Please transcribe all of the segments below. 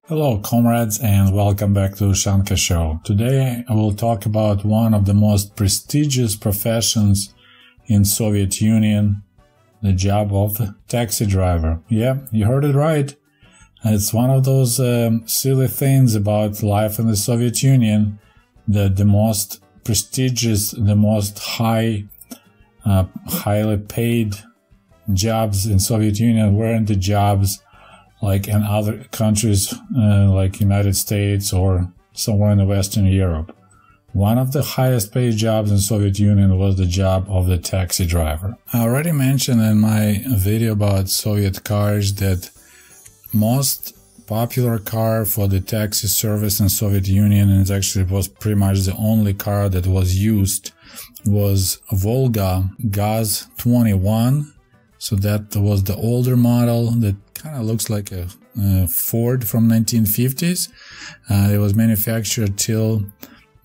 Hello comrades and welcome back to Ushanka show. Today I will talk about one of the most prestigious professions in Soviet Union, the job of taxi driver. Yeah, you heard it right. It's one of those silly things about life in the Soviet Union that the most prestigious, the most highly paid jobs in Soviet Union weren't the jobs like in other countries like United States or somewhere in the Western Europe. One of the highest paid jobs in Soviet Union was the job of the taxi driver. I already mentioned in my video about Soviet cars that most popular car for the taxi service in Soviet Union, and it actually was pretty much the only car that was used, was Volga GAZ 21. So that was the older model that kind of looks like a Ford from 1950s. It was manufactured till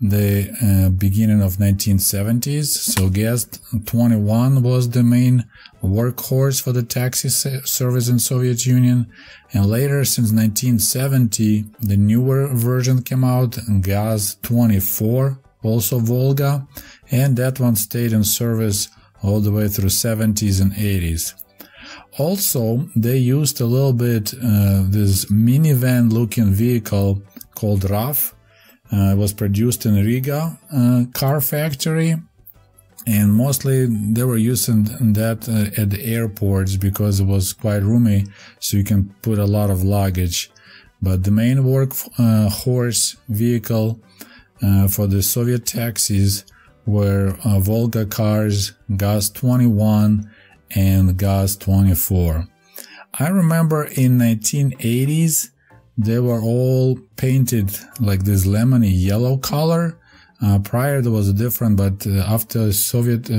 the beginning of 1970s. So GAZ 21 was the main workhorse for the taxi service in Soviet Union. And later, since 1970, the newer version came out, GAZ 24, also Volga, and that one stayed in service all the way through 70s and 80s. Also, they used a little bit this minivan looking vehicle called RAF. It was produced in Riga car factory, and mostly they were using that at the airports because it was quite roomy, so you can put a lot of luggage. But the main workhorse vehicle for the Soviet taxis were Volga cars, GAZ 21 and GAZ 24. I remember in 1980s they were all painted like this lemony yellow color. Prior there was a different, but after Soviet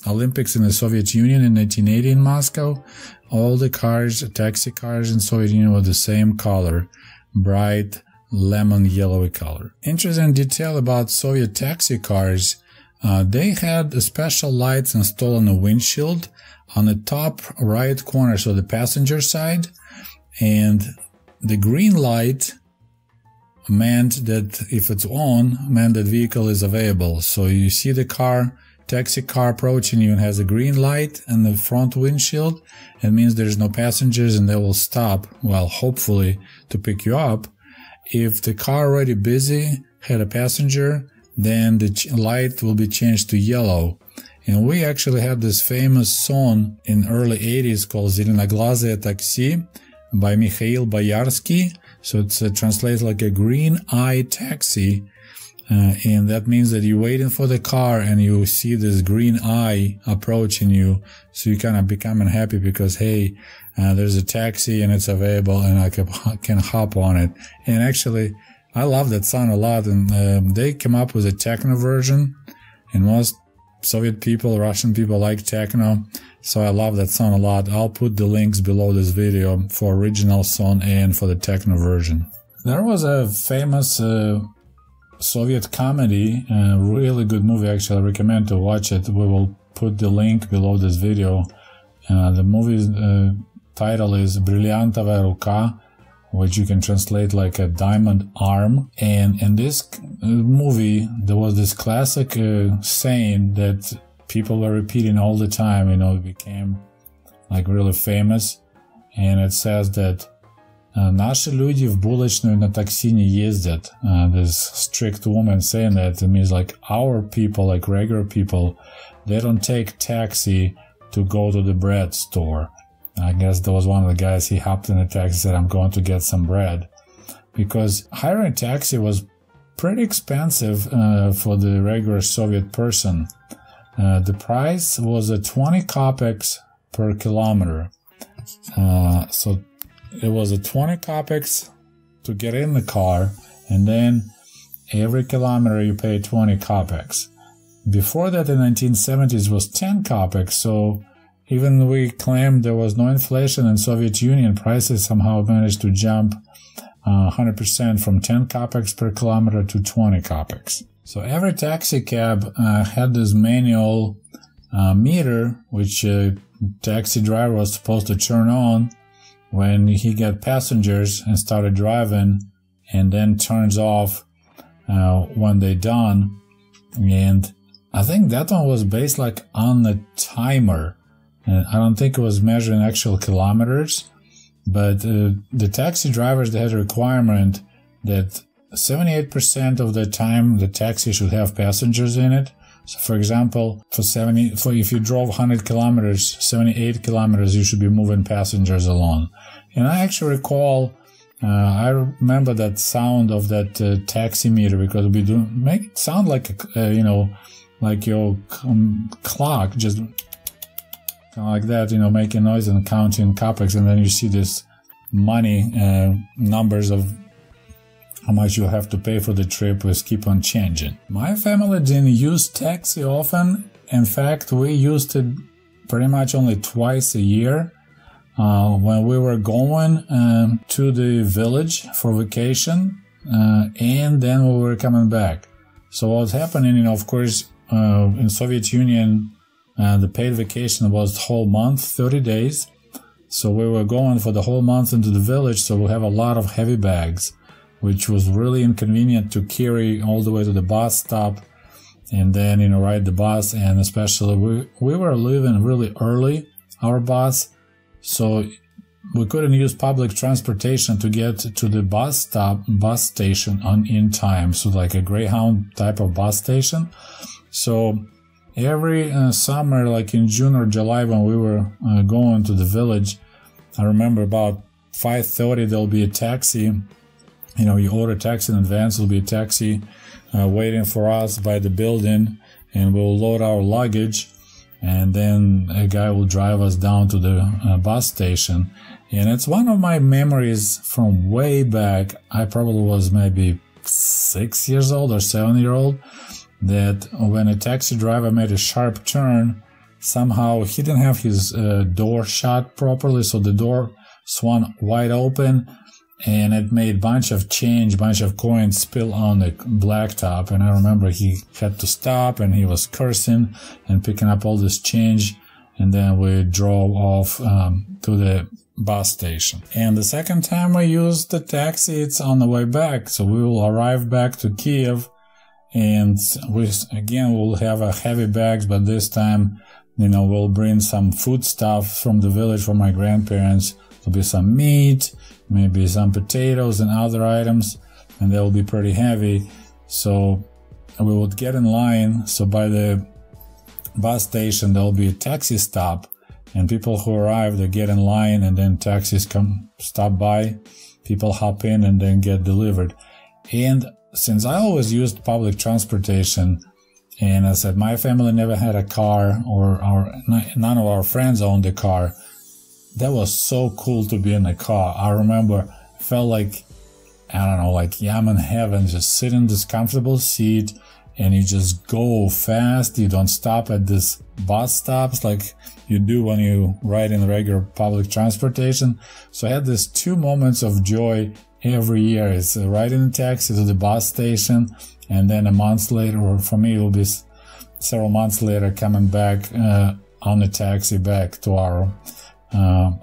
Olympics in the Soviet Union in 1980 in Moscow, all the cars, taxi cars in Soviet Union were the same color, bright lemon yellowy color. Interesting detail about Soviet taxi cars, they had special lights installed on the windshield on the top right corner, so the passenger side, and the green light meant that if it's on, meant that vehicle is available. So you see the car, taxi car approaching you and has a green light in the front windshield, it means there's no passengers and they will stop, well, hopefully to pick you up. If the car already busy, had a passenger, then the light will be changed to yellow. And we actually had this famous song in early 80s called Zeleноглазое Taxi by Mikhail Boyarsky. So it translates like a green eye taxi. And that means that you're waiting for the car and you see this green eye approaching you. So you kind of becoming happy because, hey, there's a taxi and it's available and I can hop on it. And actually, I love that song a lot, and they came up with a techno version, and most Soviet people, Russian people like techno, so I love that song a lot. I'll put the links below this video for original song and for the techno version. There was a famous Soviet comedy, a really good movie, actually I recommend to watch it. We will put the link below this video. The movie's title is Бриллиантовая рука, which you can translate like a diamond arm. And in this movie, there was this classic saying that people were repeating all the time, you know, it became like really famous. And it says that наши люди в булочную на такси не ездят. This strict woman saying that, it means like our people, like regular people, they don't take taxi to go to the bread store. I guess there was one of the guys, he hopped in a taxi and said, I'm going to get some bread. Because hiring a taxi was pretty expensive for the regular Soviet person. The price was 20 kopecks per kilometer. So it was 20 kopecks to get in the car, and then every kilometer you pay 20 kopecks. Before that, in the 1970s, was 10 kopecks, so even we claimed there was no inflation in Soviet Union, prices somehow managed to jump 100% from 10 kopecks per kilometer to 20 kopecks. So every taxi cab had this manual meter, which taxi driver was supposed to turn on when he got passengers and started driving, and then turns off when they're done. And I think that one was based like on the timer. And I don't think it was measuring actual kilometers, but the taxi drivers, they had a requirement that 78% of the time the taxi should have passengers in it. So for example, if you drove 100 kilometers, 78 kilometers, you should be moving passengers along. And I actually recall, I remember that sound of that taxi meter, because we do make it sound like, like your clock, just kind of like that, making noise and counting kopecks, and then you see this money, numbers of how much you have to pay for the trip was keep on changing. My family didn't use taxi often. In fact, we used it pretty much only twice a year. When we were going to the village for vacation, and then we were coming back. So what was happening, of course, in Soviet Union, the paid vacation was the whole month, 30 days. So we were going for the whole month into the village, so we have a lot of heavy bags, which was really inconvenient to carry all the way to the bus stop and then, ride the bus. And especially we were leaving really early, our bus, so we couldn't use public transportation to get to the bus station in time. So like a Greyhound type of bus station. So every summer, like in June or July, when we were going to the village, I remember about 5:30 there'll be a taxi. You order a taxi in advance, there'll be a taxi waiting for us by the building, and we'll load our luggage, and then a guy will drive us down to the bus station. And it's one of my memories from way back. I probably was maybe 6 years old or 7-year-old, that when a taxi driver made a sharp turn, somehow he didn't have his door shut properly, so the door swung wide open, and it made bunch of coins spill on the blacktop. And I remember he had to stop, and he was cursing and picking up all this change. And then we drove off to the bus station. And the second time I used the taxi, it's on the way back. So we will arrive back to Kiev, and we'll have a heavy bags, but this time, we'll bring some food stuff from the village for my grandparents. There'll be some meat, maybe some potatoes and other items, and they'll be pretty heavy. So we would get in line. So by the bus station, there'll be a taxi stop, and people who arrive, they get in line, and then taxis stop by, people hop in and then get delivered. And since I always used public transportation, and I said my family never had a car, or none of our friends owned a car, that was so cool to be in a car. I remember, I felt like, like I'm in heaven, just sit in this comfortable seat, and you just go fast. You don't stop at this bus stops like you do when you ride in regular public transportation. So I had these 2 moments of joy every year. It's riding a taxi to the bus station, and then a month later, or for me it will be several months later, coming back on the taxi back to our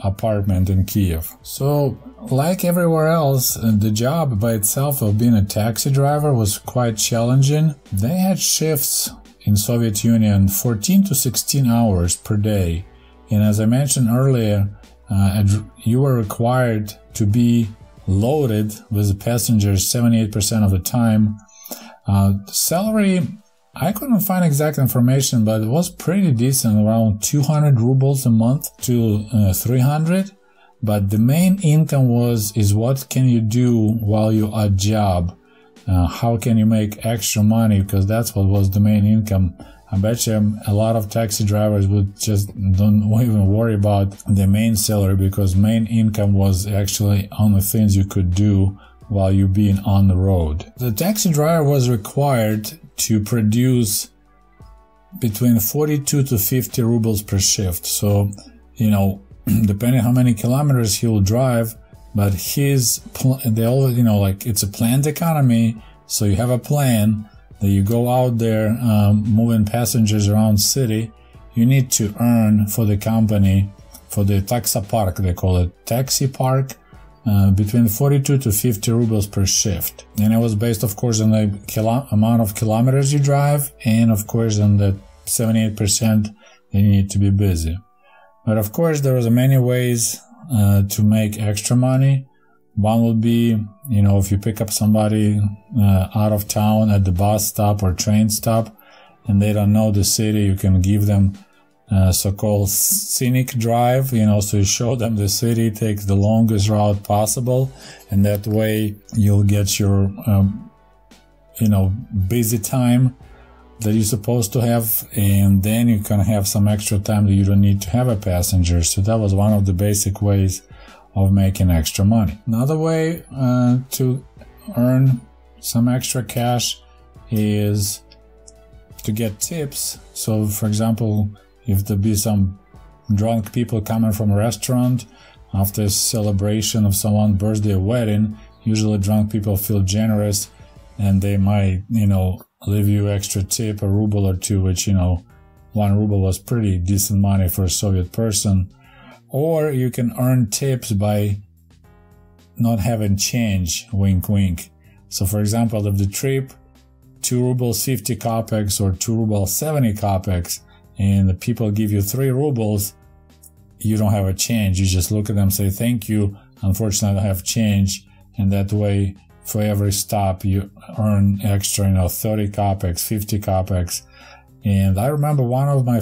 apartment in Kiev. So, like everywhere else, the job by itself of being a taxi driver was quite challenging. They had shifts in Soviet Union 14 to 16 hours per day. And as I mentioned earlier, you were required to be loaded with the passengers 78% of the time. Salary, I couldn't find exact information, but it was pretty decent, around 200 rubles a month to 300. But the main income is what can you do while you're at job? How can you make extra money? Because that's what was the main income. I bet you a lot of taxi drivers would just don't even worry about the main salary, because main income was actually on the things you could do while you're being on the road. The taxi driver was required to produce between 42 to 50 rubles per shift. So, depending how many kilometers he will drive, but they always, like it's a planned economy. So you have a plan that you go out there, moving passengers around city. You need to earn for the company for the taxa park, they call it taxi park, between 42 to 50 rubles per shift. And it was based, of course, on the amount of kilometers you drive, and of course on the 78% that you need to be busy. But of course, there was many ways to make extra money. One would be, you know, if you pick up somebody out of town at the bus stop or train stop and they don't know the city, you can give them so-called scenic drive, you know, so you show them the city, take the longest route possible, and that way you'll get your, you know, busy time that you're supposed to have, and then you can have some extra time that you don't need to have a passenger. So that was one of the basic ways of making extra money. Another way to earn some extra cash is to get tips. So for example, if there be some drunk people coming from a restaurant after a celebration of someone's birthday or wedding, usually drunk people feel generous and they might, you know, leave you extra tip, a ruble or two, which, you know, 1 ruble was pretty decent money for a Soviet person. Or you can earn tips by not having change, wink wink. So for example, if the trip 2 rubles 50 kopecks or 2 rubles 70 kopecks, and the people give you 3 rubles, you don't have a change. You just look at them, say thank you, unfortunately I don't have change, and that way for every stop you earn extra, you know, 30 kopecks, 50 kopecks. And I remember one of my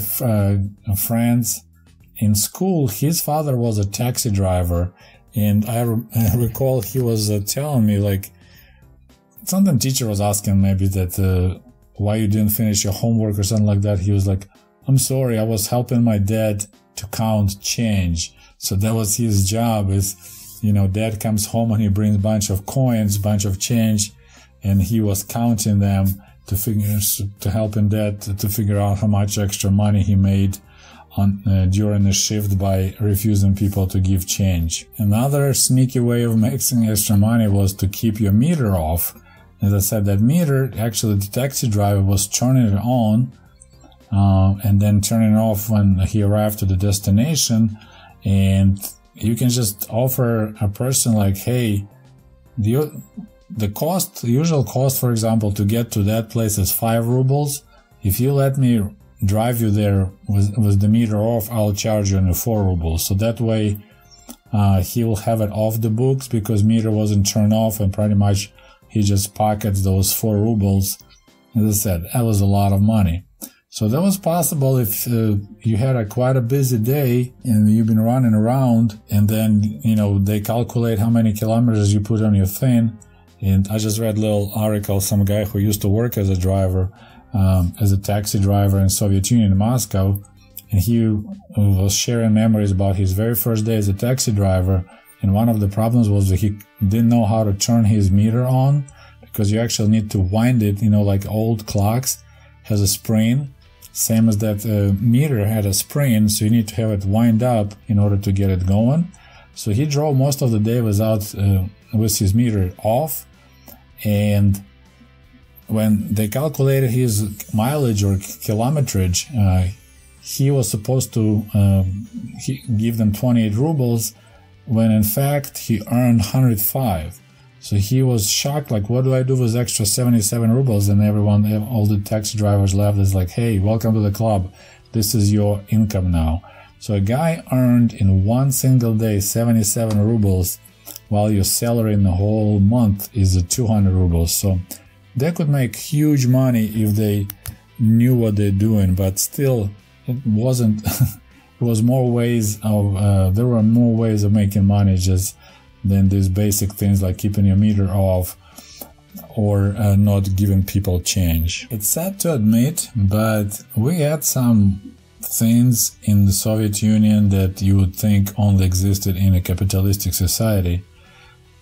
friends in school, his father was a taxi driver, and I recall he was telling me, like, something teacher was asking maybe that why you didn't finish your homework or something like that. He was like, I'm sorry, I was helping my dad to count change. So that was his job, is, you know, dad comes home and he brings a bunch of coins, bunch of change, and he was counting them to helping dad to figure out how much extra money he made on during the shift by refusing people to give change. Another sneaky way of making extra money was to keep your meter off. As I said, that meter, actually the taxi driver was turning it on and then turning it off when he arrived to the destination. And you can just offer a person like, hey, the usual cost, for example, to get to that place is 5 rubles. If you let me drive you there with the meter off, I'll charge you only 4 rubles. So that way he will have it off the books because meter wasn't turned off, and pretty much he just pockets those 4 rubles. As I said, that was a lot of money. So that was possible if you had quite a busy day and you've been running around, and then, you know, they calculate how many kilometers you put on your thing. And I just read a little article, some guy who used to work as a driver, as a taxi driver in Soviet Union in Moscow, and he was sharing memories about his very first day as a taxi driver. And one of the problems was that he didn't know how to turn his meter on, because you actually need to wind it, you know, like old clocks has a spring, same as that meter had a spring, so you need to have it wind up in order to get it going. So he drove most of the day without with his meter off, and when they calculated his mileage or kilometrage, he was supposed to give them 28 rubles, when in fact he earned 105. So he was shocked, like, what do I do with extra 77 rubles? And all the taxi drivers left is like, hey, welcome to the club. This is your income now. So a guy earned in one single day 77 rubles, while your salary in the whole month is 200 rubles. So they could make huge money if they knew what they're doing, but still it wasn't. It was more ways of there were more ways of making money just than these basic things like keeping your meter off or not giving people change. It's sad to admit, but we had some things in the Soviet Union that you would think only existed in a capitalistic society,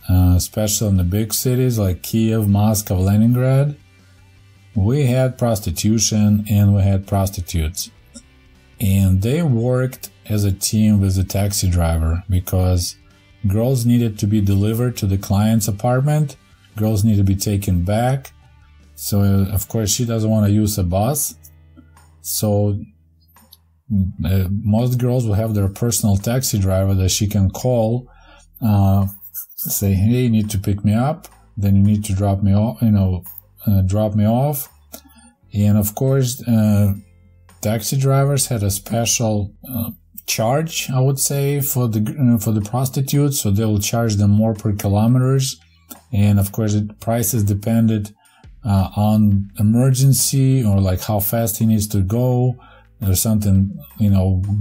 especially in the big cities like Kiev, Moscow, Leningrad. We had prostitution and we had prostitutes, and they worked as a team with the taxi driver, because girls needed to be delivered to the client's apartment, girls need to be taken back. So of course she doesn't want to use a bus, so most girls will have their personal taxi driver that she can call, say, hey, you need to pick me up, then you need to drop me off, drop me off. And of course, taxi drivers had a special charge, I would say, for the prostitutes, so they will charge them more per kilometers. And of course, the prices depended on emergency, or like how fast he needs to go. There's something,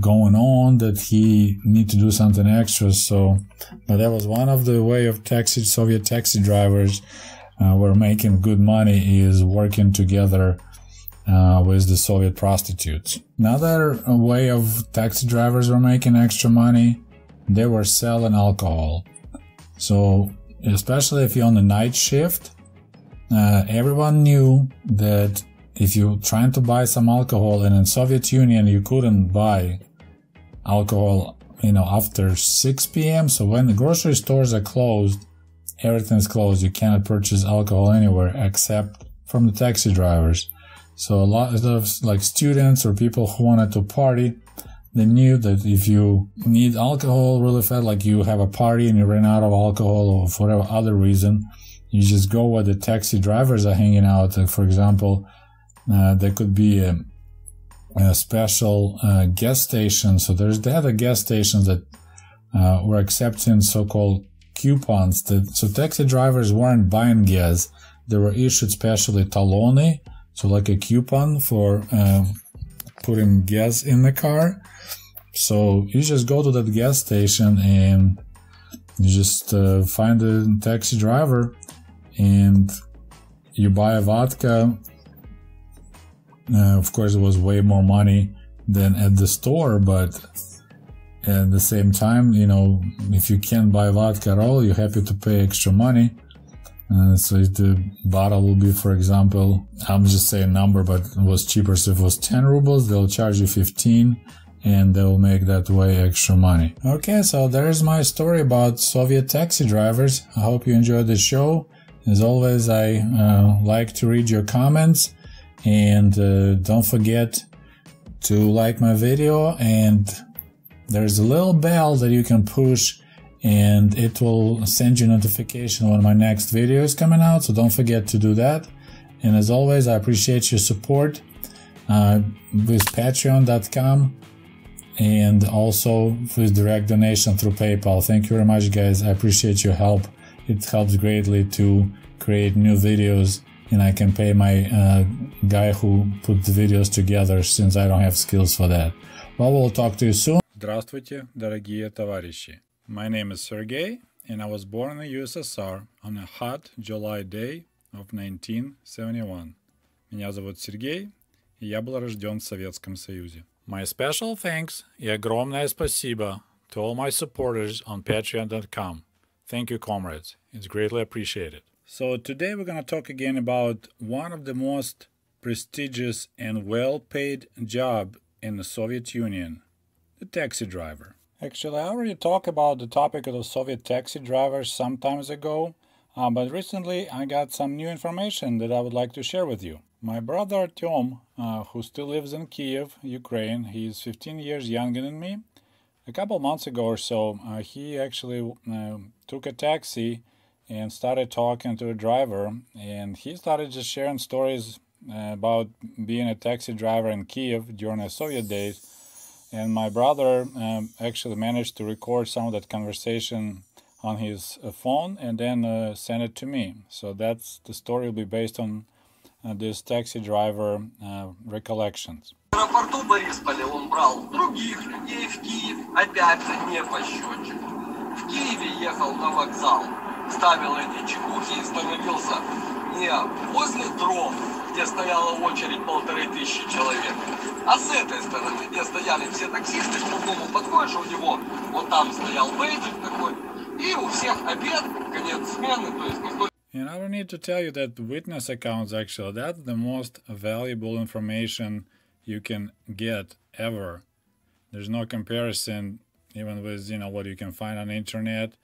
going on that he need to do something extra. So, but that was one of the way of Soviet taxi drivers were making good money, is working together with the Soviet prostitutes. Another way of taxi drivers were making extra money, they were selling alcohol. So, especially if you're on the night shift, everyone knew that if you're trying to buy some alcohol, and in Soviet Union you couldn't buy alcohol, after 6 p.m. So when the grocery stores are closed, everything's closed. You cannot purchase alcohol anywhere except from the taxi drivers. So a lot of like students or people who wanted to party, they knew that if you need alcohol really fast, like you have a party and you ran out of alcohol or for whatever other reason, you just go where the taxi drivers are hanging out. For example, there could be a special gas station. So they had a gas stations that were accepting so-called coupons. So taxi drivers weren't buying gas. They were issued specially taloni, so like a coupon for putting gas in the car. So you just go to that gas station and you just find a taxi driver and you buy a vodka. Of course, it was way more money than at the store, but at the same time, if you can't buy vodka at all, you're happy to pay extra money. So if the bottle will be, for example, I'm just saying a number, but it was cheaper. So if it was 10 rubles, they'll charge you 15, and they'll make that way extra money. Okay, so there's my story about Soviet taxi drivers. I hope you enjoyed the show. As always, I like to read your comments. And don't forget to like my video, and there's a little bell that you can push and it will send you notification when my next video is coming out, so don't forget to do that. And as always, I appreciate your support with patreon.com and also with direct donation through PayPal. Thank you very much, guys. I appreciate your help. It helps greatly to create new videos, and I can pay my guy who put the videos together, since I don't have skills for that. Well, we'll talk to you soon. Здравствуйте, дорогие товарищи. My name is Sergey, and I was born in the USSR on a hot July day of 1971. Меня зовут Сергей, и я был рожден в Советском Союзе. My special thanks и огромное спасибо to all my supporters on patreon.com. Thank you, comrades. It's greatly appreciated. So today we're going to talk again about one of the most prestigious and well-paid job in the Soviet Union, the taxi driver. Actually, I already talked about the topic of the Soviet taxi drivers some times ago, but recently I got some new information that I would like to share with you. My brother Artyom, who still lives in Kiev, Ukraine, he's 15 years younger than me. A couple months ago or so, he actually took a taxi and started talking to a driver, and he started just sharing stories about being a taxi driver in Kiev during the Soviet days. And my brother actually managed to record some of that conversation on his phone and then send it to me. So that's the story will be based on this taxi driver recollections. В аэропорту Борисполя он брал других людей в Киев, опять же не по счетчику. В Киеве ехал на вокзал, ставил эти чекухи и становился не возле дров, где стояла очередь 1500 человек, а с этой стороны, где стояли все таксисты, к другому подходишь, у него вот там стоял бейджик такой, и у всех обед, конец смены, то есть никто... And I don't need to tell you that witness accounts, actually, that's the most valuable information you can get ever. There's no comparison even with, what you can find on the internet,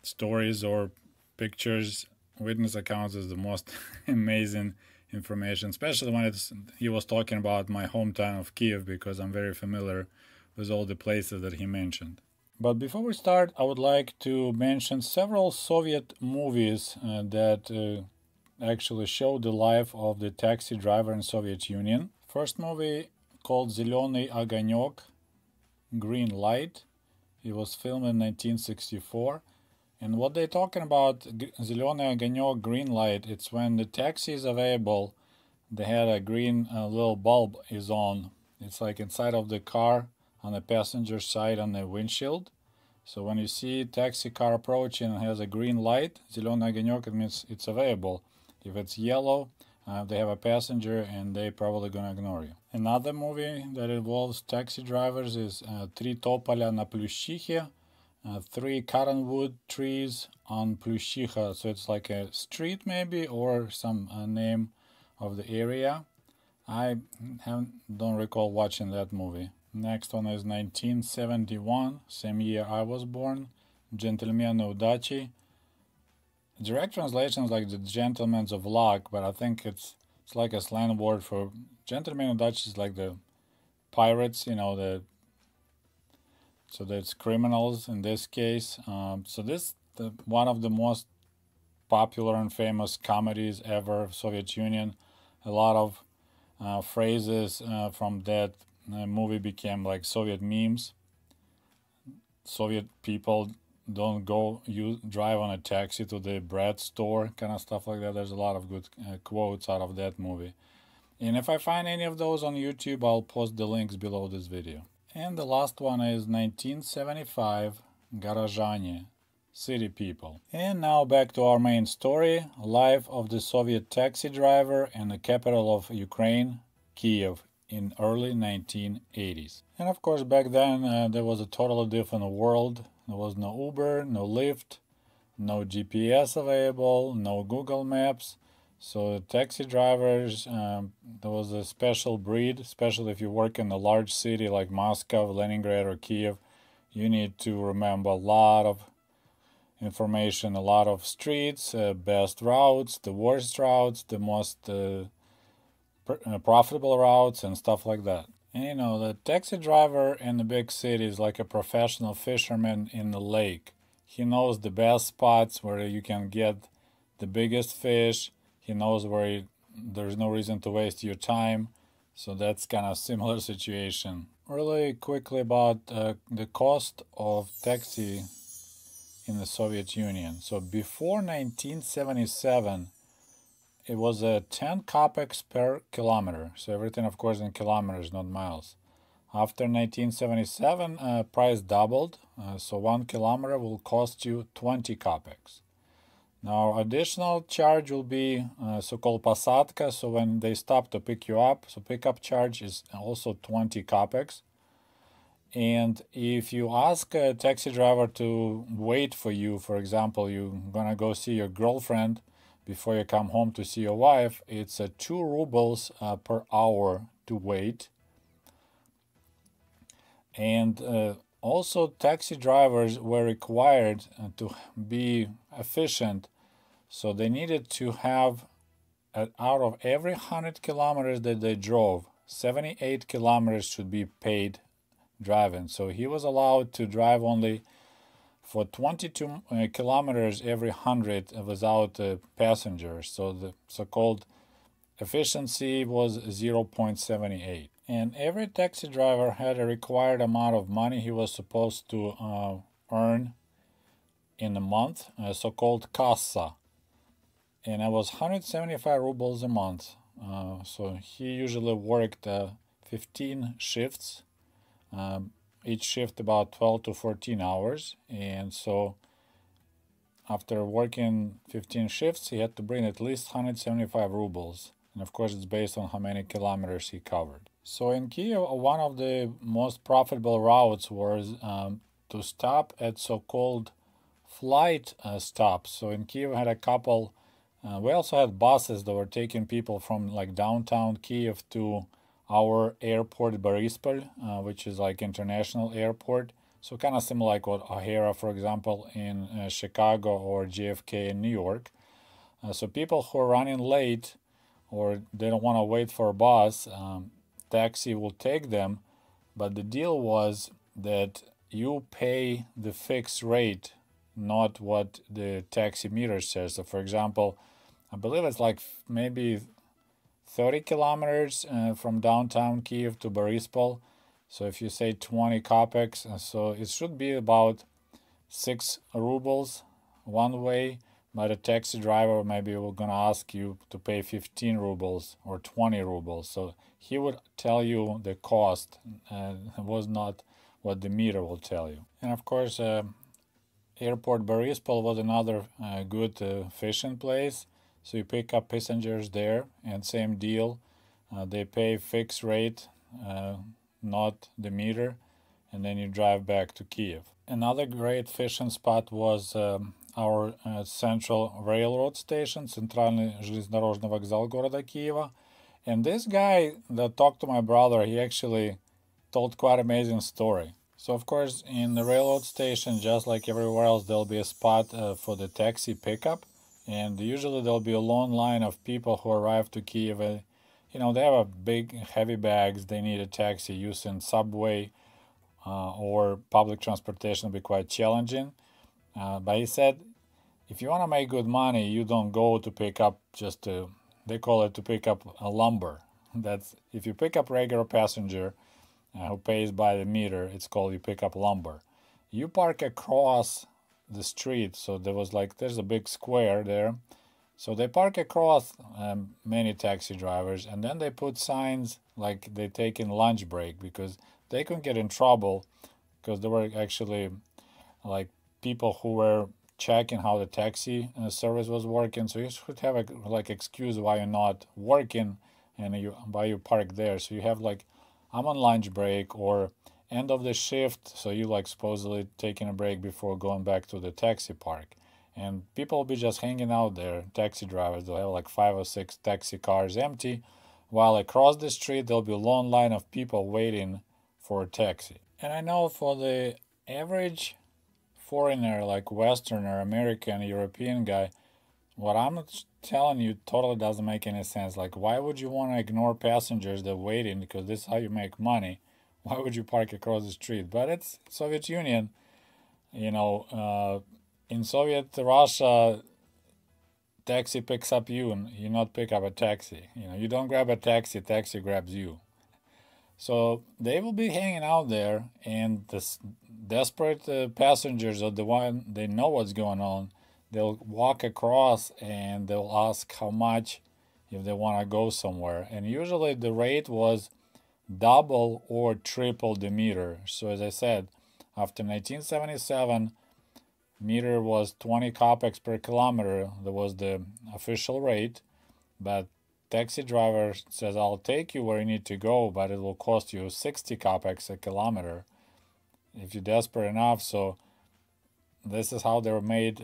stories or pictures. Witness accounts is the most amazing information, especially when he was talking about my hometown of Kiev, because I'm very familiar with all the places that he mentioned. But before we start, I would like to mention several Soviet movies that actually show the life of the taxi driver in Soviet Union. First movie called Zelenyy Ogonyok, Green Light. It was filmed in 1964. And what they're talking about, Zelenyy Ogonyok, Green Light, it's when the taxi is available, they had a green little bulb is on. It's like inside of the car on the passenger side on the windshield. So when you see taxi car approaching and has a green light, Zelenyy Ogonyok, it means it's available. If it's yellow, they have a passenger and they probably gonna ignore you. Another movie that involves taxi drivers is Три тополя на Плющихе, three cottonwood trees on Plющиха. So it's like a street maybe or some name of the area. I don't recall watching that movie. Next one is 1971, same year I was born, Джентльмены удачи. Direct translation is like the gentlemen of luck, but I think it's like a slang word for gentlemen udачи is like the pirates, so that's criminals in this case. So this one of the most popular and famous comedies ever of Soviet Union. A lot of phrases from that movie became like Soviet memes. Soviet people don't drive on a taxi to the bread store, kind of stuff like that. There's a lot of good quotes out of that movie. And if I find any of those on YouTube, I'll post the links below this video. And the last one is 1975, Горожане, City People. And now back to our main story, life of the Soviet taxi driver in the capital of Ukraine, Kiev, in early 1980s. And of course back then there was a totally different world. There was no Uber, no Lyft, no GPS available, no Google Maps. So taxi drivers, there was a special breed, especially if you work in a large city like Moscow, Leningrad, or Kiev. You need to remember a lot of information, a lot of streets, best routes, the worst routes, the most profitable routes, and stuff like that. And the taxi driver in the big city is like a professional fisherman in the lake. He knows the best spots where you can get the biggest fish. He knows where there's no reason to waste your time. So that's kind of similar situation. Really quickly about the cost of taxi in the Soviet Union. So before 1977, it was 10 kopecks per kilometer. So everything, of course, in kilometers, not miles. After 1977, price doubled. So 1 kilometer will cost you 20 kopecks. Now, additional charge will be so-called посадка. So when they stop to pick you up, so pickup charge is also 20 kopecks. And if you ask a taxi driver to wait for you, for example, you're gonna go see your girlfriend before you come home to see your wife, it's 2 rubles per hour to wait. And also taxi drivers were required to be efficient, so they needed to have out of every 100 kilometers that they drove, 78 kilometers should be paid driving. So he was allowed to drive only for 22 kilometers every 100 without passengers. So the so-called efficiency was 0.78. And every taxi driver had a required amount of money he was supposed to earn in a month, so-called kassa. And it was 175 rubles a month. So he usually worked 15 shifts. Each shift about 12 to 14 hours. And so after working 15 shifts, he had to bring at least 175 rubles. And of course, it's based on how many kilometers he covered. So in Kiev, one of the most profitable routes was to stop at so-called flight stops. So in Kiev, we had a couple. We also had buses that were taking people from like downtown Kiev to our airport Borispol, which is like international airport. So kind of similar like what O'Hara, for example, in Chicago or JFK in New York. So people who are running late or they don't want to wait for a bus, taxi will take them. But the deal was that you pay the fixed rate, not what the taxi meter says. So, for example, I believe it's like maybe 30 kilometers from downtown Kiev to Borispol. So if you say 20 kopecks, so it should be about 6 rubles one way, but a taxi driver maybe will gonna ask you to pay 15 rubles or 20 rubles. So he would tell you the cost, was not what the meter will tell you. And of course, airport Borispol was another good fishing place. So you pick up passengers there, and same deal. They pay fixed rate, not the meter, and then you drive back to Kiev. Another great fishing spot was our central railroad station, Центральный железнодорожный вокзал города Киева. And this guy that talked to my brother, he actually told quite amazing story. So of course, in the railroad station, just like everywhere else, there'll be a spot for the taxi pickup. And usually there'll be a long line of people who arrive to Kiev. You know, they have a big, heavy bags. They need a taxi. Using subway or public transportation will be quite challenging. But he said, if you want to make good money, you don't go to pick up they call it to pick up a lumber. That's if you pick up regular passenger who pays by the meter, it's called you pick up lumber. You park across the street, so there's a big square there, so they park across many taxi drivers, and then they put signs like they take in lunch break, because they can get in trouble, because there were actually like people who were checking how the taxi service was working. So you should have a excuse why you're not working and why you park there. So you have like, I'm on lunch break or end of the shift, so you supposedly taking a break before going back to the taxi park, and people will be just hanging out there. Taxi drivers, they'll have 5 or 6 taxi cars empty, while across the street there'll be a long line of people waiting for a taxi. And I know for the average foreigner, like Westerner, American, European guy, what I'm telling you totally doesn't make any sense. Why would you want to ignore passengers that are waiting, because this is how you make money? Why would you park across the street? But it's Soviet Union. In Soviet Russia, taxi picks up you, and you not pick up a taxi. You don't grab a taxi, taxi grabs you. So they will be hanging out there, and the desperate passengers are the one, they know what's going on. They'll walk across and they'll ask how much if they want to go somewhere. And usually the rate was double or triple the meter. So as I said, after 1977, meter was 20 kopecks per kilometer. That was the official rate. But taxi driver says, I'll take you where you need to go, but it will cost you 60 kopecks a kilometer if you're desperate enough. So this is how they were made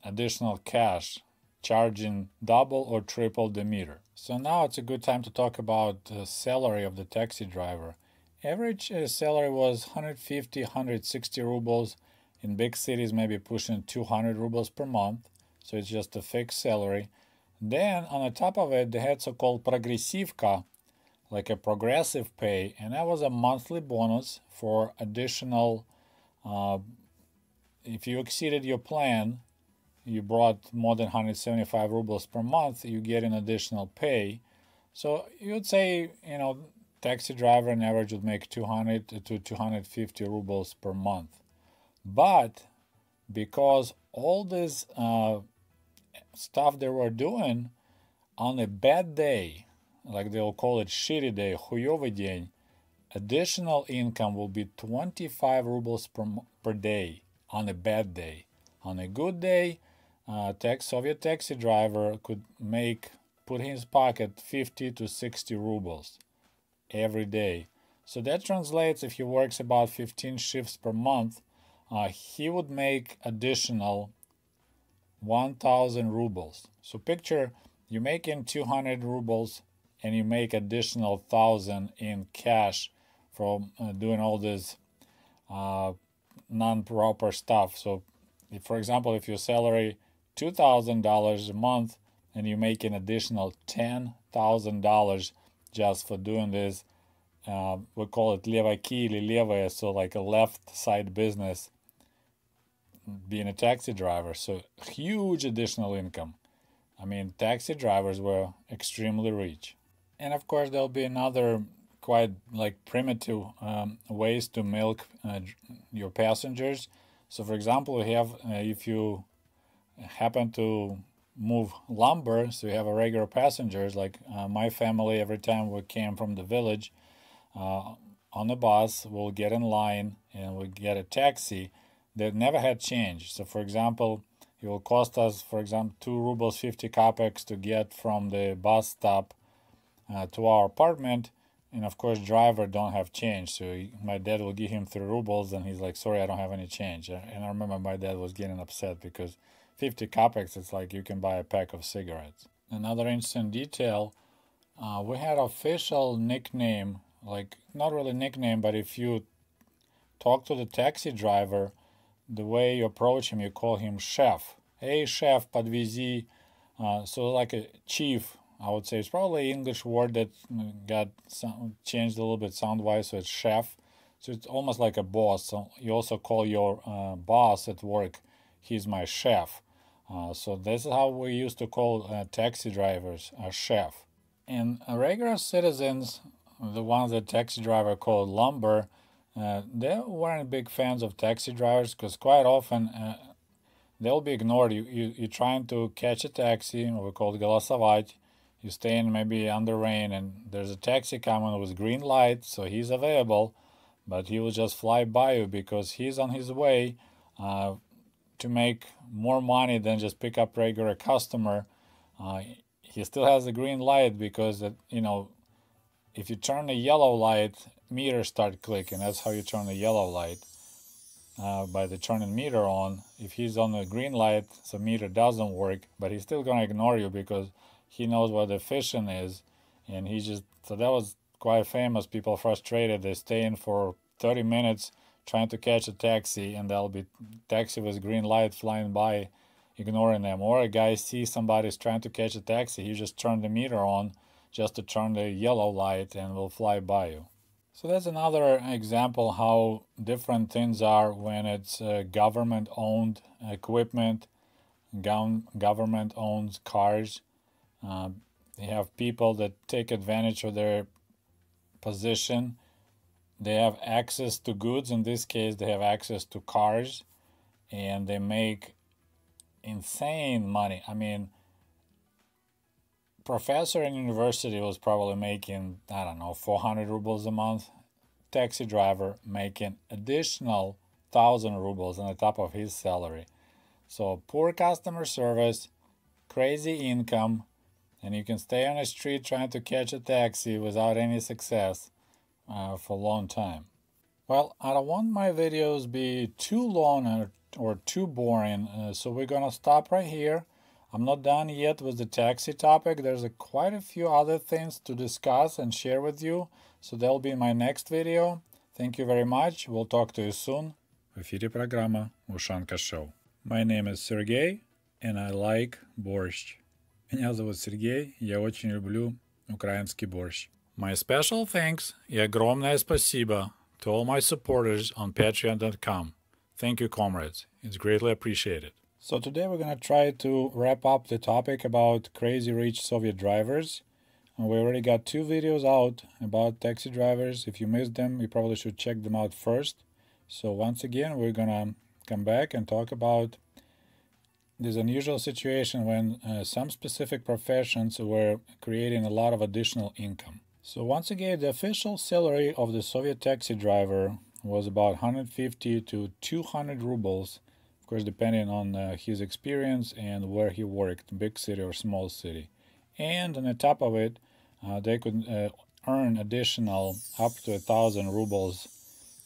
additional cash, charging double or triple the meter. So now it's a good time to talk about the salary of the taxi driver. Average salary was 150, 160 rubles. In big cities, maybe pushing 200 rubles per month. So it's just a fixed salary. Then on the top of it, they had so-called progressivka, like a progressive pay, and that was a monthly bonus for additional. If you exceeded your plan, you brought more than 175 rubles per month, you get an additional pay. So you would say, taxi driver on average would make 200 to 250 rubles per month. But because all this stuff they were doing, on a bad day, like they'll call it shitty day, хуёвый день, additional income will be 25 rubles per day on a bad day. On a good day, Soviet taxi driver could put in his pocket 50 to 60 rubles every day. So that translates, if he works about 15 shifts per month, he would make additional 1,000 rubles. So picture you make in 200 rubles and you make additional 1,000 in cash from doing all this non-proper stuff. So, for example, if your salary $2,000 a month and you make an additional $10,000 just for doing this. We call it levaki или levaya, so like a left side business, being a taxi driver. So huge additional income. I mean, taxi drivers were extremely rich. And of course, there'll be another quite like primitive ways to milk your passengers. So for example, we have if you happen to move lumber, so you have a regular passengers, like my family, every time we came from the village on the bus, we'll get in line and we'll get a taxi that never had change. So for example, it will cost us, for example, 2 rubles 50 kopecks to get from the bus stop to our apartment. And of course, driver don't have change. So my dad will give him 3 rubles and he's like, sorry, I don't have any change. And I remember my dad was getting upset because 50 kopecks, it's like you can buy a pack of cigarettes. Another interesting detail, we had official nickname, like not really nickname, but if you talk to the taxi driver, the way you approach him, you call him chef. Hey, chef, подвези. So like a chief, I would say. It's probably an English word that got changed a little bit sound-wise, so it's chef. So it's almost like a boss. So you also call your boss at work, he's my chef. So this is how we used to call taxi drivers, a chef. And regular citizens, the ones that taxi driver called lumber, they weren't big fans of taxi drivers because quite often they'll be ignored. You're trying to catch a taxi, what we call голосовать. You stay in maybe under rain and there's a taxi coming with green light, so he's available, but he will just fly by you because he's on his way to make more money than just pick up regular customer. He still has a green light because, if you turn the yellow light, meters start clicking. That's how you turn the yellow light, by the turning meter on. If he's on the green light, the meter doesn't work, but he's still going to ignore you because he knows what the fishing is. And so that was quite famous. People frustrated, they stay in for 30 minutes trying to catch a taxi, and there'll be taxi with green light flying by, ignoring them. Or a guy sees somebody's trying to catch a taxi, he just turned the meter on just to turn the yellow light and will fly by you. So that's another example how different things are when it's government-owned equipment, government-owned cars. You have people that take advantage of their position. They have access to goods. In this case, they have access to cars, and they make insane money. I mean, professor in university was probably making, 400 rubles a month. Taxi driver making additional 1,000 rubles on the top of his salary. So poor customer service, crazy income, and you can stay on the street trying to catch a taxi without any success for a long time. Well, I don't want my videos be too long or too boring, so we're gonna stop right here. I'm not done yet with the taxi topic. There's quite a few other things to discuss and share with you, so that'll be my next video. Thank you very much. We'll talk to you soon. В эфире программа Ushanka Show. My name is Sergey, and I like борщ. Меня зовут Сергей, я очень люблю украинский борщ. My special thanks и огромное спасибо to all my supporters on patreon.com. Thank you, comrades. It's greatly appreciated. So today we're going to try to wrap up the topic about crazy rich Soviet drivers. We already got 2 videos out about taxi drivers. If you missed them, you probably should check them out first. So once again, we're going to come back and talk about this unusual situation when some specific professions were creating a lot of additional income. So once again, the official salary of the Soviet taxi driver was about 150 to 200 rubles, of course depending on his experience and where he worked, big city or small city. And on the top of it, they could earn additional up to 1,000 rubles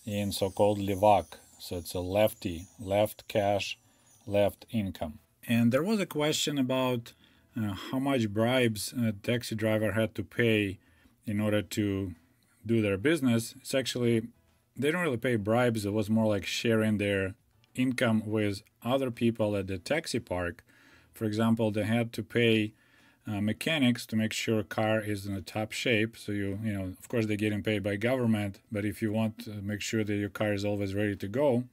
in so-called levak. So it's a left cash, left income. And there was a question about how much bribes a taxi driver had to pay in order to do their business. It's actually, they don't really pay bribes. It was more like sharing their income with other people at the taxi park. For example, they had to pay mechanics to make sure car is in a top shape. So you know, of course, they're getting paid by government, but if you want to make sure that your car is always ready to go,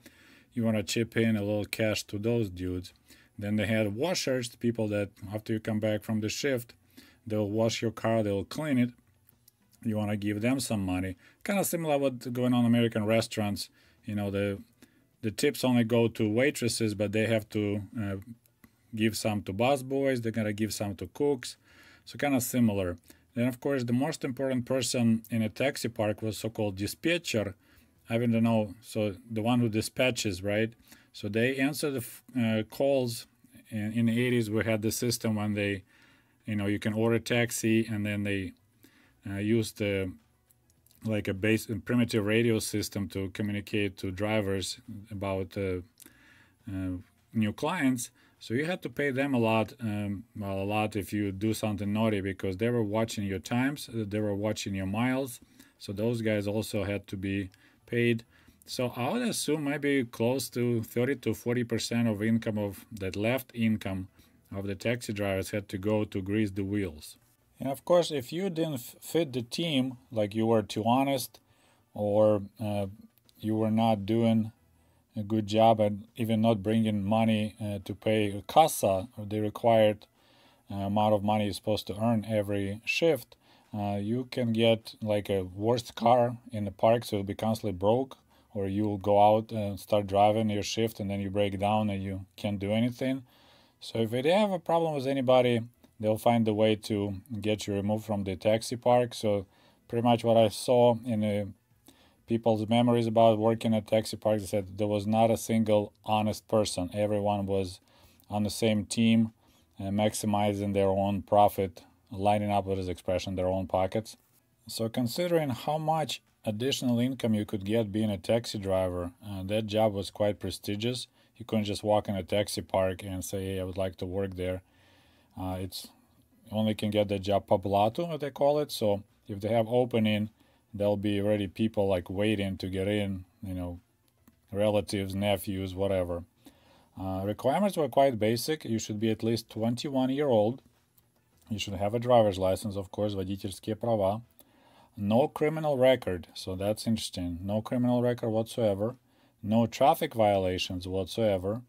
you want to chip in a little cash to those dudes. Then they had washers, people that after you come back from the shift, they'll wash your car, they'll clean it. You want to give them some money. Kind of similar what's going on in American restaurants. You know, the tips only go to waitresses, but they have to give some to busboys. They're going to give some to cooks. So kind of similar. Then, of course, the most important person in a taxi park was so-called dispatcher. I don't know, so the one who dispatches, right? So they answer the calls. In the 80s, we had the system when they, you know, you can order a taxi and then they used like a primitive radio system to communicate to drivers about new clients. So you had to pay them a lot, if you do something naughty, because they were watching your times, they were watching your miles. So those guys also had to be paid. So I would assume maybe close to 30 to 40% of income of that left income of the taxi drivers had to go to grease the wheels. And of course, if you didn't fit the team, like you were too honest, or you were not doing a good job and even not bringing money to pay casa, or the required amount of money you're supposed to earn every shift, you can get like a worst car in the park, so you'll be constantly broke, or you'll go out and start driving your shift and then you break down and you can't do anything. So if they have a problem with anybody, they'll find a way to get you removed from the taxi park. So pretty much what I saw in people's memories about working at taxi parks, they said there was not a single honest person. Everyone was on the same team, maximizing their own profit, lining up with his expression, their own pockets. So considering how much additional income you could get being a taxi driver, that job was quite prestigious. You couldn't just walk in a taxi park and say, hey, I would like to work there. It's only can get the job populato, what they call it. So if they have opening, there'll be already people like waiting to get in, you know, relatives, nephews, whatever. Requirements were quite basic. You should be at least 21-year-old. You should have a driver's license, of course, водительские права. No criminal record, so that's interesting. No criminal record whatsoever. No traffic violations whatsoever.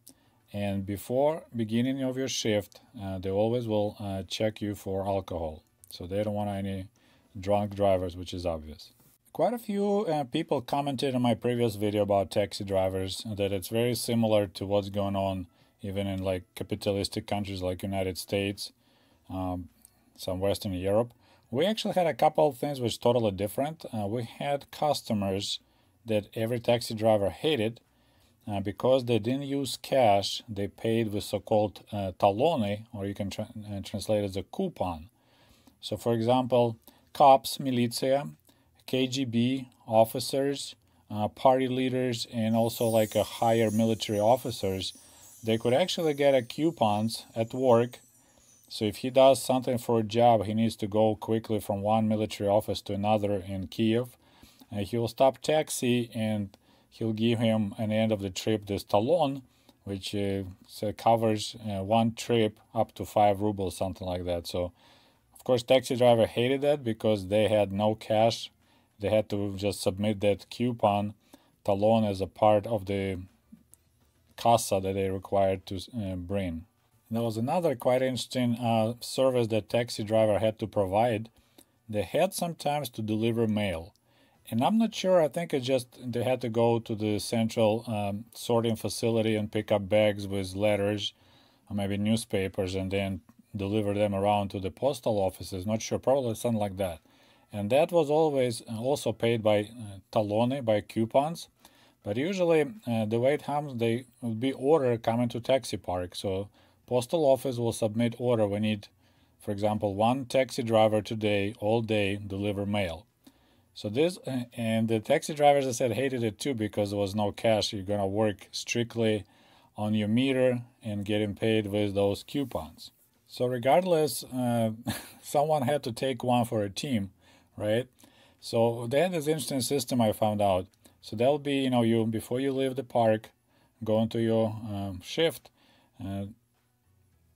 And before beginning of your shift, they always will check you for alcohol. So they don't want any drunk drivers, which is obvious. Quite a few people commented on my previous video about taxi drivers that it's very similar to what's going on even in like capitalistic countries like United States, some Western Europe. We actually had a couple of things which totally different. We had customers that every taxi driver hated. Because they didn't use cash, they paid with so-called talone, or you can translate it as a coupon. So, for example, cops, militia, KGB, officers, party leaders, and also like a higher military officers, they could actually get a coupons at work. So if he does something for a job, he needs to go quickly from one military office to another in Kiev. He will stop taxi and he'll give him at the end of the trip this talon, which covers one trip up to 5 rubles, something like that. So, of course, taxi driver hated that because they had no cash. They had to just submit that coupon talon as a part of the casa that they required to bring. There was another quite interesting service that taxi driver had to provide. They had sometimes to deliver mail. And I'm not sure, I think it's just they had to go to the central sorting facility and pick up bags with letters or maybe newspapers and then deliver them around to the postal offices. Not sure, probably something like that. And that was always also paid by talone, by coupons. But usually the way it happens, they would be order coming to taxi park. So postal office will submit order. We need, for example, 1 taxi driver today, all day, deliver mail. So this, and the taxi drivers, I said, hated it too because there was no cash. You're going to work strictly on your meter and getting paid with those coupons. So regardless, someone had to take one for a team, right? So they had this interesting system I found out. So that'll be, you before you leave the park, go into your shift,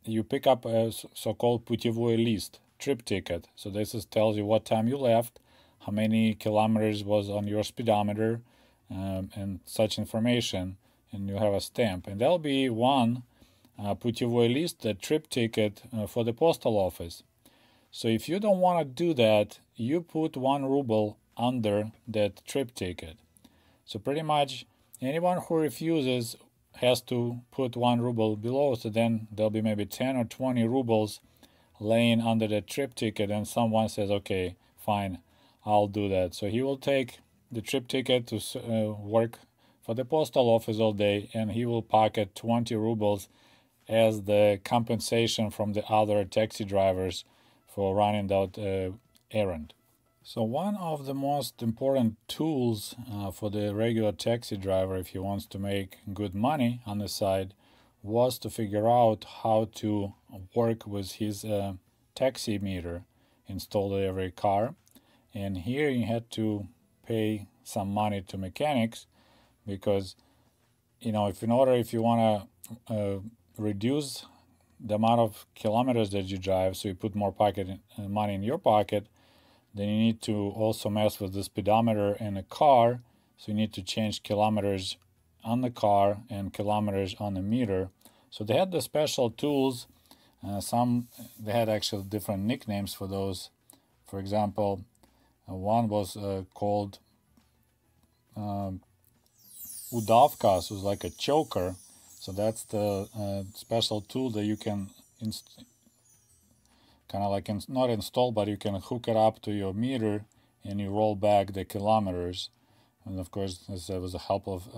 you pick up a so-called putevой list, trip ticket. So this tells you what time you left, how many kilometers was on your speedometer, and such information, and you have a stamp. And there'll be one putevой list, the trip ticket for the postal office. So if you don't want to do that, you put 1 ruble under that trip ticket. So pretty much anyone who refuses has to put 1 ruble below, so then there'll be maybe 10 or 20 rubles laying under the trip ticket, and someone says, okay, fine, I'll do that. So he will take the trip ticket to work for the postal office all day, and he will pocket 20 rubles as the compensation from the other taxi drivers for running that errand. So one of the most important tools for the regular taxi driver, if he wants to make good money on the side, was to figure out how to work with his taxi meter installed in every car. And here you had to pay some money to mechanics, because if you want to reduce the amount of kilometers that you drive, so you put more money in your pocket, then you need to also mess with the speedometer in a car. So you need to change kilometers on the car and kilometers on the meter. So they had the special tools. They had actually different nicknames for those. For example, one was called udavka, so it's like a choker. So that's the special tool that you can not install, but you can hook it up to your meter, and you roll back the kilometers. And of course, this was the help of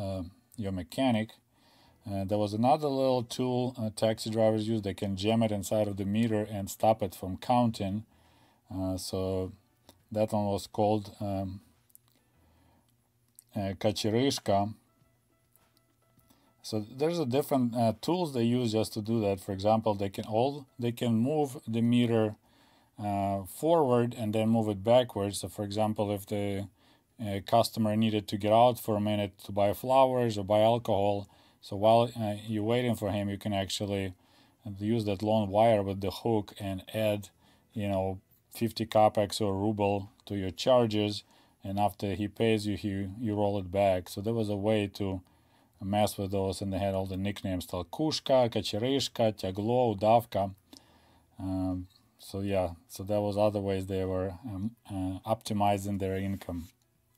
your mechanic. There was another little tool taxi drivers use. They can jam it inside of the meter and stop it from counting. So that one was called kachirishka. So there's a different tools they use just to do that. For example, they can move the meter forward and then move it backwards. So for example, if the customer needed to get out for a minute to buy flowers or buy alcohol, so while you're waiting for him, you can actually use that long wire with the hook and add 50 kopecks or ruble to your charges, and after he pays you, you roll it back. So there was a way to mess with those, and they had all the nicknames: Talkushka, Kachirishka, Tyaglo, Udavka. So that was other ways they were optimizing their income,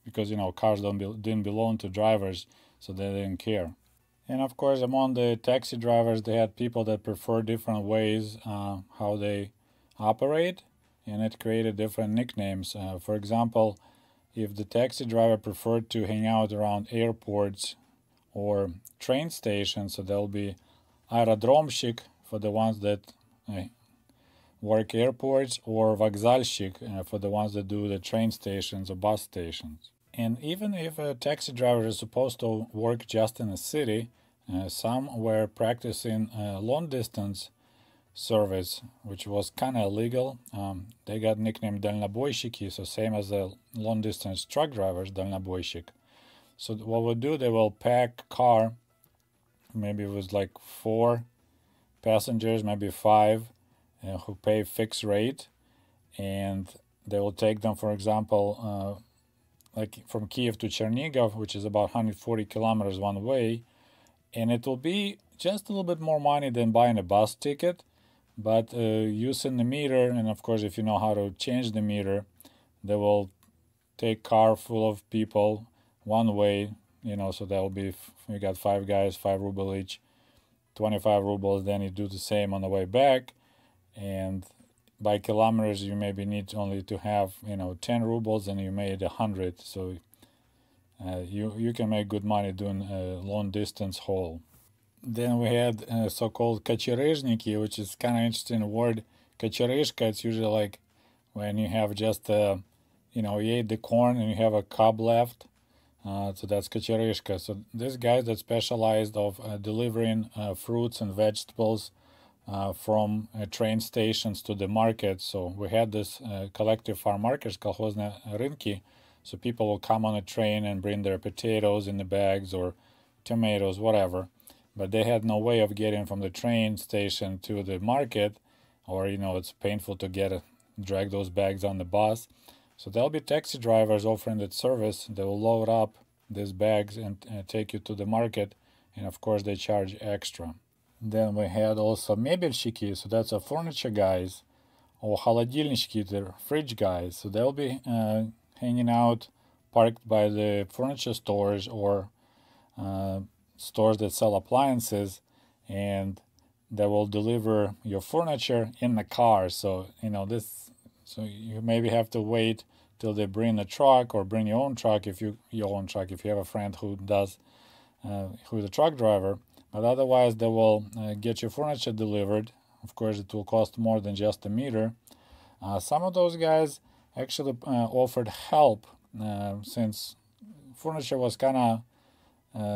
because cars didn't belong to drivers, so they didn't care. And of course, among the taxi drivers, they had people that prefer different ways how they operate, and it created different nicknames. For example, if the taxi driver preferred to hang out around airports or train stations, so there'll be aerodromshik for the ones that work airports, or vokzalshik for the ones that do the train stations or bus stations. And even if a taxi driver is supposed to work just in a city, some were practicing long distance service, which was kind of illegal. They got nicknamed dalnoboyshiki, so same as the long distance truck drivers, dalnoboyshik. So what we'll do, they will pack car, maybe it was like 4 passengers, maybe 5, who pay fixed rate, and they will take them, for example, like from Kiev to Chernigov, which is about 140 kilometers one way, and it will be just a little bit more money than buying a bus ticket, but using the meter, and of course if you know how to change the meter, they will take car full of people one way, so that will be, you got 5 guys, 5 ruble each, 25 rubles, then you do the same on the way back, and by kilometers you maybe need only to have 10 rubles, and you made 100, so you can make good money doing a long distance haul. Then we had so-called kachirezhniki, which is kind of interesting word. Kachirezhka, it's usually like when you have just you ate the corn and you have a cob left, so that's kachirezhka. So these guys that specialized of delivering fruits and vegetables from train stations to the market. So we had this collective farm markets, kolkhozne rynki. So people will come on a train and bring their potatoes in the bags or tomatoes, whatever. but they had no way of getting from the train station to the market, or it's painful to drag those bags on the bus. So there'll be taxi drivers offering that service. They will load up these bags and take you to the market, and of course they charge extra. Then we had also мебельщики, so that's a furniture guys, or холодильнички, the fridge guys. So they'll be hanging out, parked by the furniture stores or stores that sell appliances, and they will deliver your furniture in the car. So so you maybe have to wait till they bring a truck, or bring your own truck if you have a friend who does who's a truck driver. But otherwise they will get your furniture delivered. Of course it will cost more than just a meter. Some of those guys actually offered help, since furniture was kind of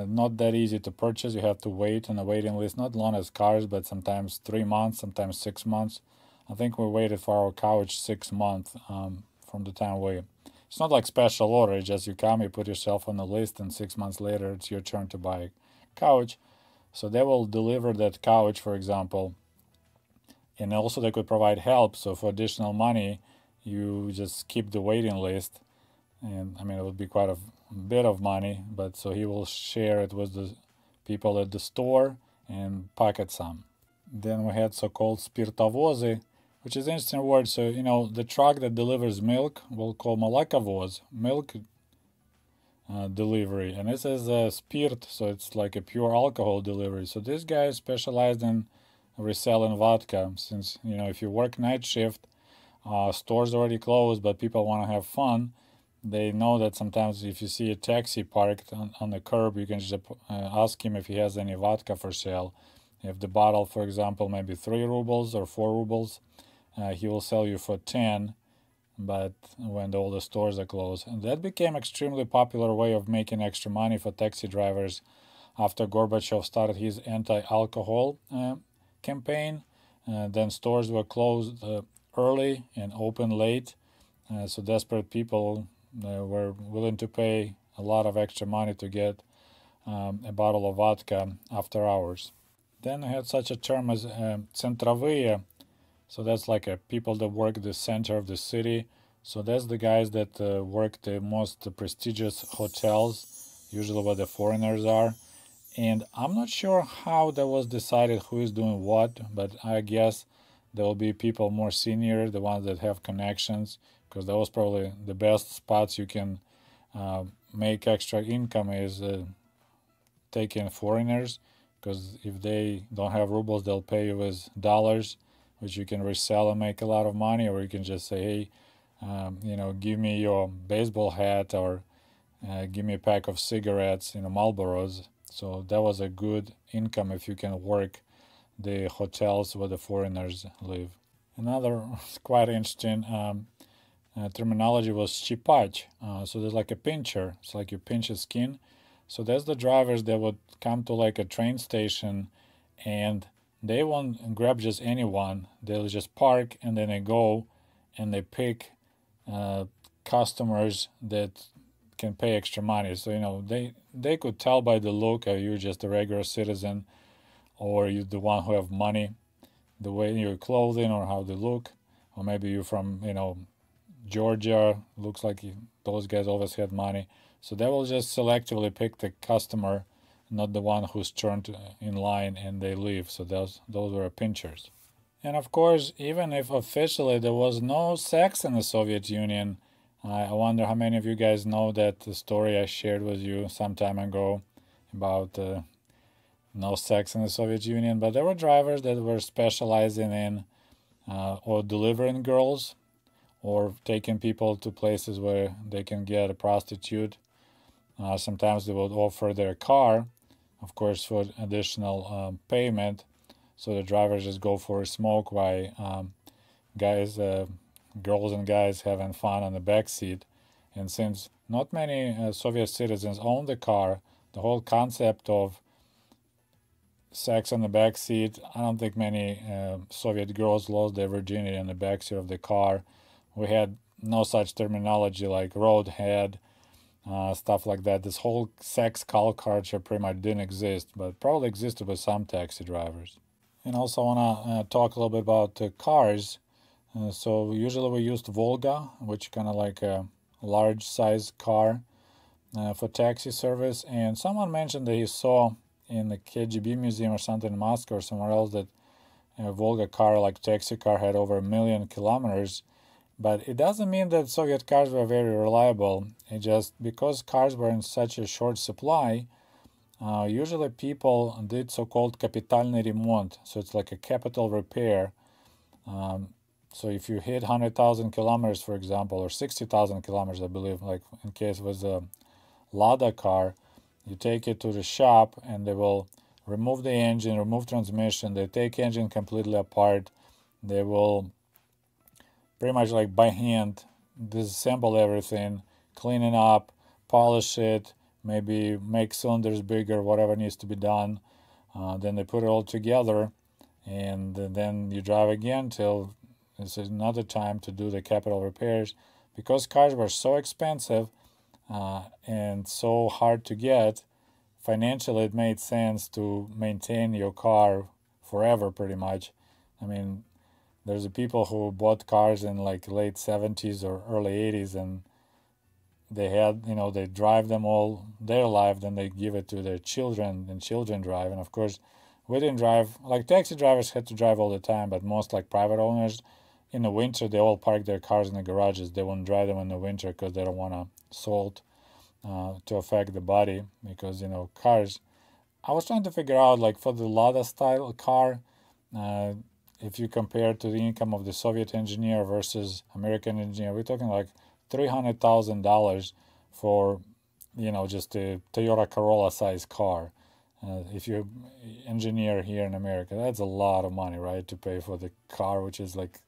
not that easy to purchase. You have to wait on a waiting list, not long as cars, but sometimes 3 months, sometimes 6 months. I think we waited for our couch 6 months from the time it's not like special order, it's just you come, you put yourself on the list, and 6 months later it's your turn to buy a couch. So they will deliver that couch, for example, and also they could provide help. So for additional money, you just keep the waiting list, and it would be quite a bit of money, but so he will share it with the people at the store and pocket some. Then we had so-called spirtovozy, which is an interesting word. So the truck that delivers milk we'll call молоковоз, milk delivery, and this is a spirit, so it's like a pure alcohol delivery. So this guy specialized in reselling vodka, since if you work night shift, stores already closed, but people want to have fun. They know that sometimes if you see a taxi parked on the curb, you can just ask him if he has any vodka for sale. If the bottle, for example, maybe 3 rubles or 4 rubles, he will sell you for 10, but when all the stores are closed. And that became extremely popular way of making extra money for taxi drivers after Gorbachev started his anti-alcohol campaign. Then stores were closed early and open late, so desperate people were willing to pay a lot of extra money to get a bottle of vodka after hours. Then we had such a term as центровые, so that's like people that work the center of the city. So that's the guys that work the most prestigious hotels, usually where the foreigners are. And I'm not sure how that was decided who is doing what, but I guess there will be people more senior, the ones that have connections, because that was probably the best spots you can make extra income is taking foreigners, because if they don't have rubles, they'll pay you with dollars, which you can resell and make a lot of money, or you can just say, hey, give me your baseball hat, or give me a pack of cigarettes, Marlboros. So that was a good income if you can work the hotels where the foreigners live. Another quite interesting terminology was щипач. So there's like a pincher. It's like you pinch a skin. So that's the drivers that would come to like a train station, and they won't grab just anyone. They'll just park, and then they go and they pick customers that can pay extra money. So they could tell by the look, are you just a regular citizen, or you the one who have money, the way your clothing or how they look, or maybe you're from Georgia, looks like those guys always had money. So they will just selectively pick the customer, not the one who's turned in line and they leave. So those were pinchers. And of course, even if officially there was no sex in the Soviet Union, I wonder how many of you guys know that the story I shared with you some time ago about no sex in the Soviet Union. But there were drivers that were specializing in or delivering girls, or taking people to places where they can get a prostitute. Sometimes they would offer their car, of course, for additional payment. So the drivers just go for a smoke while girls and guys having fun on the back seat. And since not many Soviet citizens owned the car, the whole concept of sex on the back seat, I don't think many Soviet girls lost their virginity in the back seat of the car. We had no such terminology like roadhead, stuff like that. This whole sex call culture pretty much didn't exist, but probably existed with some taxi drivers. And also I want to talk a little bit about cars. So usually we used Volga, which kind of like a large size car for taxi service. And someone mentioned that he saw in the KGB museum or something in Moscow or somewhere else that a Volga car, like taxi car, had over 1 million kilometers. But it doesn't mean that Soviet cars were very reliable. It just because cars were in such a short supply, usually people did so-called капитальный ремонт. So it's like a capital repair. So if you hit 100,000 kilometers, for example, or 60,000 kilometers, I believe, like in case it was a Lada car, you take it to the shop and they will remove the engine, remove transmission. They take engine completely apart. They will pretty much like by hand disassemble everything, clean it up, polish it, maybe make cylinders bigger, whatever needs to be done. Then they put it all together, and then you drive again till it's another time to do the capital repairs. Because cars were so expensive and so hard to get, financially it made sense to maintain your car forever pretty much. I mean, there's people who bought cars in like late 70s or early 80s, and they had, they drive them all their life, then they give it to their children, and children drive. And of course, we didn't drive, like taxi drivers had to drive all the time, but most like private owners, in the winter, they all park their cars in the garages. They won't drive them in the winter because they don't want salt to affect the body, because, cars. I was trying to figure out, like for the Lada style car, if you compare to the income of the Soviet engineer versus American engineer, we're talking like $300,000 for, just a Toyota Corolla size car. If you engineer here in America, that's a lot of money, right? To pay for the car, which is like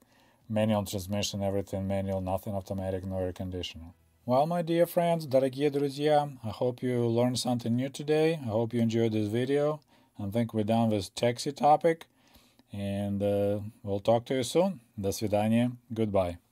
manual transmission, everything manual, nothing automatic, no air conditioner. Well, my dear friends, дорогие друзья, I hope you learned something new today. I hope you enjoyed this video. I think we're done with taxi topic. And we'll talk to you soon. До свидания. Goodbye.